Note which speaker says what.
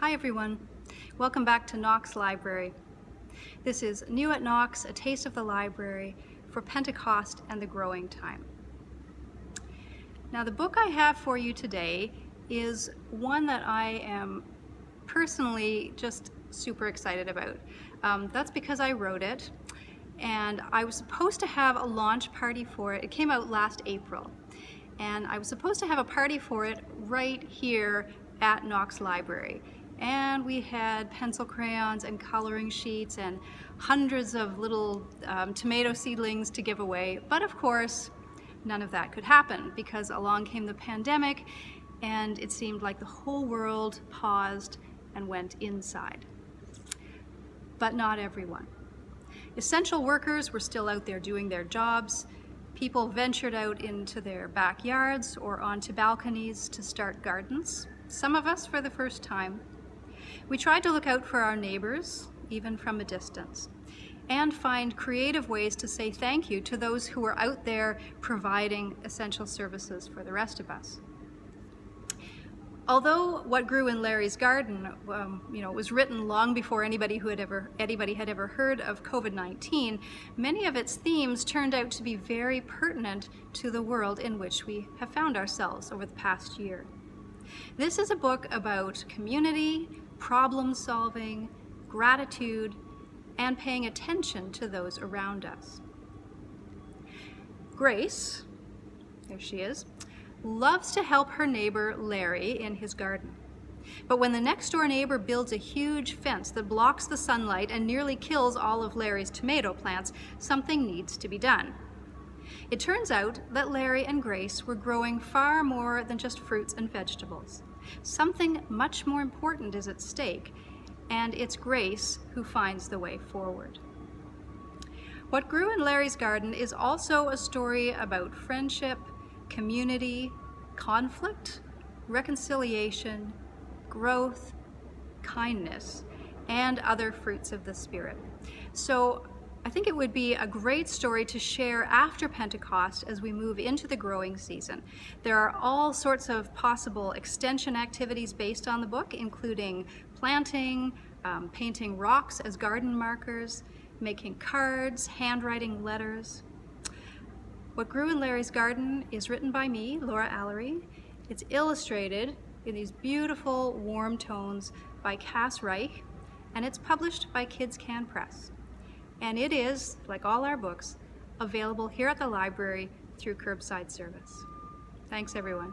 Speaker 1: Hi everyone, welcome back to Knox Library. This is New at Knox, a taste of the library for Pentecost and the growing time. Now the book I have for you today is one that I am personally just super excited about. That's because I wrote it and I was supposed to have a launch party for it. It came out last April and I was supposed to have a party for it right here at Knox Library. And we had pencil crayons and coloring sheets and hundreds of little tomato seedlings to give away. But of course, none of that could happen because along came the pandemic and it seemed like the whole world paused and went inside. But not everyone. Essential workers were still out there doing their jobs. People ventured out into their backyards or onto balconies to start gardens, some of us for the first time. We tried to look out for our neighbors, even from a distance, and find creative ways to say thank you to those who were out there providing essential services for the rest of us. Although what grew in Larry's garden, was written long before anybody had ever heard of COVID-19, many of its themes turned out to be very pertinent to the world in which we have found ourselves over the past year. This is a book about community, problem solving, gratitude, and paying attention to those around us. Grace, there she is, loves to help her neighbor Larry in his garden. But when the next door neighbor builds a huge fence that blocks the sunlight and nearly kills all of Larry's tomato plants, something needs to be done. It turns out that Larry and Grace were growing far more than just fruits and vegetables. Something much more important is at stake, and it's Grace who finds the way forward. What grew in Larry's garden is also a story about friendship, community, conflict, reconciliation, growth, kindness, and other fruits of the Spirit. So I think it would be a great story to share after Pentecost as we move into the growing season. There are all sorts of possible extension activities based on the book, including planting, painting rocks as garden markers, making cards, handwriting letters. What Grew in Larry's Garden is written by me, Laura Alary. It's illustrated in these beautiful warm tones by Kass Reich, and it's published by Kids Can Press. And it is, like all our books, available here at the library through curbside service. Thanks, everyone.